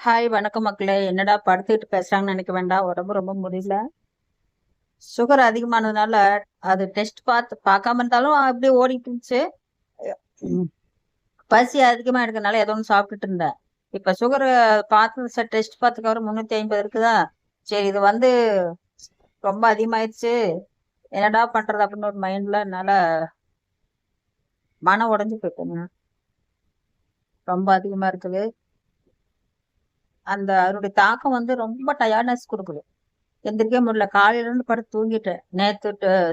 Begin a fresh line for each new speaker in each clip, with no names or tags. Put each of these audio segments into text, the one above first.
Hi வணக்கம் மக்களே. என்னடா படுத்துக்கிட்டு பேசுறாங்கன்னு நினைக்க வேண்டாம். உடம்பு ரொம்ப முடியல. சுகர் அதிகமானதுனால அது டெஸ்ட் பார்க்காம இருந்தாலும் அப்படியே ஓடிட்டு இருந்துச்சு. உம். பசி அதிகமா இருக்கனால ஏதோ ஒன்று சாப்பிட்டுட்டு இருந்தேன். இப்ப சுகர் பார்த்து டெஸ்ட் பார்த்துக்கவரை 350 இருக்குதா. சரி, இது ரொம்ப அதிகமாயிடுச்சு. என்னடா பண்றது அப்படின்னு ஒரு மைண்ட்ல என்னால மனம் உடைஞ்சு போயிட்டேங்க. ரொம்ப அதிகமா இருக்குது. அதனுடைய தாக்கம் ரொம்ப டயர்ட்னஸ் கொடுக்குது. எந்திரிக்க முடியல. காலையில இருந்து படுத்து தூங்கிட்டேன். நேத்து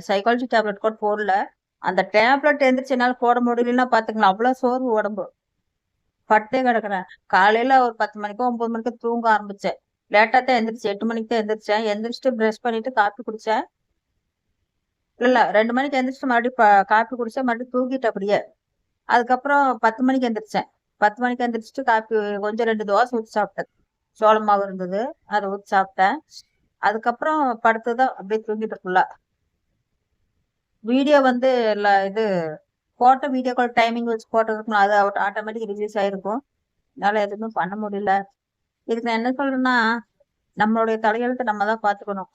சைக்காலஜி டேப்லெட் கூட போடல. அந்த டேப்லெட் எந்திரிச்சு என்னால போட முடியலன்னா பாத்துக்கலாம். அவ்வளவு சோர்வு உடம்பு. பட்டே கிடக்குறேன். காலையில ஒரு 10 மணிக்கோ 9 மணிக்கோ தூங்க ஆரம்பிச்சேன். லேட்டா தான் எந்திரிச்சு 8 மணிக்கு தான் எந்திரிச்சேன். எந்திரிச்சிட்டு பிரஷ் பண்ணிட்டு காப்பி குடிச்சேன். இல்ல 2 மணிக்கு எந்திரிச்சு மறுபடியும் காப்பி குடிச்சேன். மறுபடியும் தூங்கிட்டேன் அப்படியே. அதுக்கப்புறம் 10 மணிக்கு எந்திரிச்சேன். 10 மணிக்கு எந்திரிச்சிட்டு காப்பி கொஞ்சம் 2 தோசை ஊற்றி சாப்பிட்டேன். சோள மாவு இருந்தது, அதை ஊற்றி சாப்பிட்டேன். அதுக்கப்புறம் படுத்துதான் அப்படியே தூங்கிட்டு ஃபுல்லா. வீடியோ இது போட்ட வீடியோ கால் டைமிங் வச்சு போட்டதுக்கு அது ஆட்டோமேட்டிக் ரிலீஸ் ஆயிருக்கும். என்னால எதுவுமே பண்ண முடியல. இதுக்கு நான் என்ன சொல்றேன்னா, நம்மளுடைய தலையெழுத்தை நம்ம தான் பாத்துக்கணும்.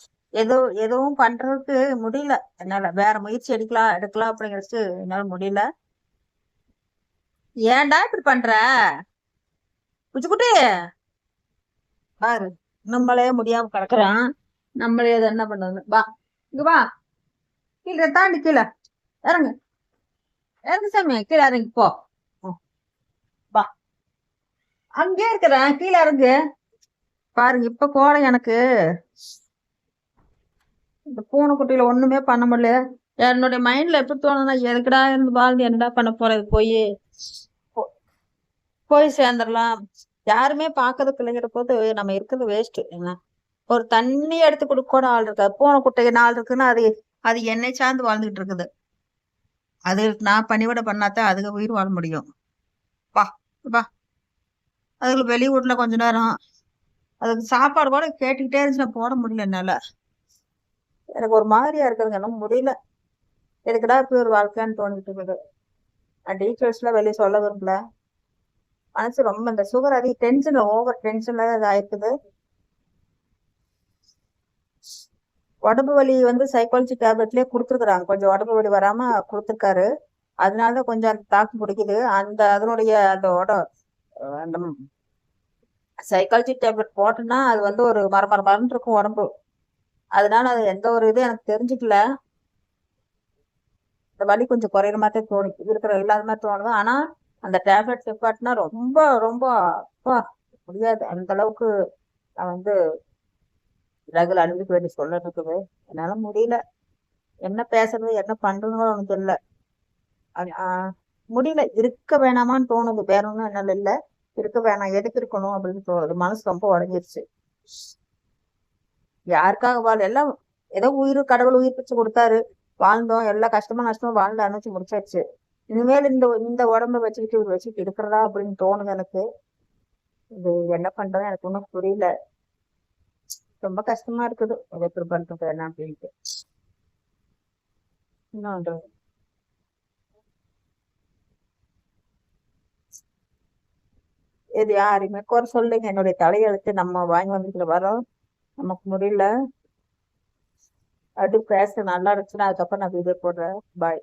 எதுவும் பண்றதுக்கு முடியல. என்னால வேற முயற்சி எடுக்கலாம் அப்படிங்கிறது என்னால முடியல. ஏன்டா இப்படி பண்ற குச்சிக்குட்டி? பாரு, நம்மளே முடியாம கிடக்குறான். நம்மளே அதை என்ன பண்றது? வா, இங்க வா. கீழே தாண்டி கீழே இறங்கு. இறங்கு சாமி, கீழே இறங்கி போ. வா, அங்கே இருக்கிறேன், கீழே இறங்கு. பாருங்க, இப்ப கோடை எனக்கு இந்த பூனைக்குட்டியில ஒண்ணுமே பண்ண முடியல. என்னுடைய மைண்ட்ல எப்படி தோணுதுன்னா, எதுக்குடா இருந்து வாழ்ந்து என்னடா பண்ண போறது? போய் சேர்ந்துடலாம். யாருமே பாக்குறதுக்கு இல்லைங்கிற போது நம்ம இருக்கிறது வேஸ்ட். என்ன, ஒரு தண்ணி எடுத்து கொடுக்க கூட ஆள் இருக்கா. பூனைக்குட்டை நாள் இருக்குன்னா அது அது என்னை சார்ந்து வாழ்ந்துகிட்டு இருக்குது. அது நான் பணிவிட பண்ணாதான் அதுக்கு உயிர் வாழ முடியும். வா வா. அதுக்கு வெளியூர்ல கொஞ்ச நேரம் அதுக்கு சாப்பாடு கூட கேட்டுக்கிட்டே இருந்துச்சு. போட முடியல என்னால. எனக்கு ஒரு மாதிரியா இருக்குதுங்க. என்ன முடியல. எதுக்குடா இப்படி ஒரு வாழ்க்கைன்னு தோணிட்டு இருக்குது. நான் டீச்சர்ஸ்ல வெளியே சொல்ல விரும்பல. மனசு ரொம்ப இந்த சுகர் அதிக டென்ஷன்ல ஓவர் டென்ஷன்ல இது ஆயிருக்குது. உடம்பு வலி சைக்காலஜி டேப்லெட்லயே கொடுத்துருக்குறாங்க. கொஞ்சம் உடம்பு வலி வராம கொடுத்துருக்காரு. அதனாலதான் கொஞ்சம் அந்த தாக்கு பிடிக்குது. அதனுடைய அந்த சைக்காலஜி டேப்லெட் போட்டோன்னா அது ஒரு மரமரன்னு இருக்கும் உடம்பு. அதனால அது எந்த ஒரு இது எனக்கு தெரிஞ்சுக்கல. இந்த வலி கொஞ்சம் குறையிற மாதிரி தோணுது. இருக்கிற இல்லாத மாதிரி தோணுது. ஆனா அந்த டேப்லெட் நிப்பாட்டினா ரொம்ப ரொம்ப முடியாது. அந்த அளவுக்கு நான் ரகுல அனுப்பிக்க வேண்டிய சொல்ல இருக்குது. என்னால முடியல. என்ன பேசுறது என்ன பண்றதுன்னு எனக்கு தெரியல. முடியல. இருக்க வேணாமான்னு தோணுது. வேற ஒன்றும் என்னால இல்ல. இருக்க வேணாம், எதுக்கு இருக்கணும் அப்படின்னு தோணுது. மனசு ரொம்ப உடஞ்சிருச்சு. யாருக்காக எல்லாம் ஏதோ கடவுள் உயிர் பிச்சு கொடுத்தாரு. வாழ்ந்தோம். எல்லா கஷ்டமா நஷ்டமும் வாழ்ந்து அனுப்பிச்சு முடிச்சாச்சு. இனிமேல் இந்த உடம்ப வச்சுக்கிட்டு இருக்கிறதா அப்படின்னு தோணுது எனக்கு. இது என்ன பண்றது எனக்கு ஒன்றும் புரியல. ரொம்ப கஷ்டமா இருக்குது. எப்படி பண்றது என்ன அப்படின்ட்டு. இன்னொன்று இது யாருமே குறை சொல்லுங்க. என்னுடைய தலையெழுத்து நம்ம வாங்கி வந்துட்டு வரோம். நமக்கு முடியல. அப்படி பேச நல்லா இருந்துச்சுன்னா அதுக்கப்புறம் நான் வீடியோ போடுறேன். பாய்.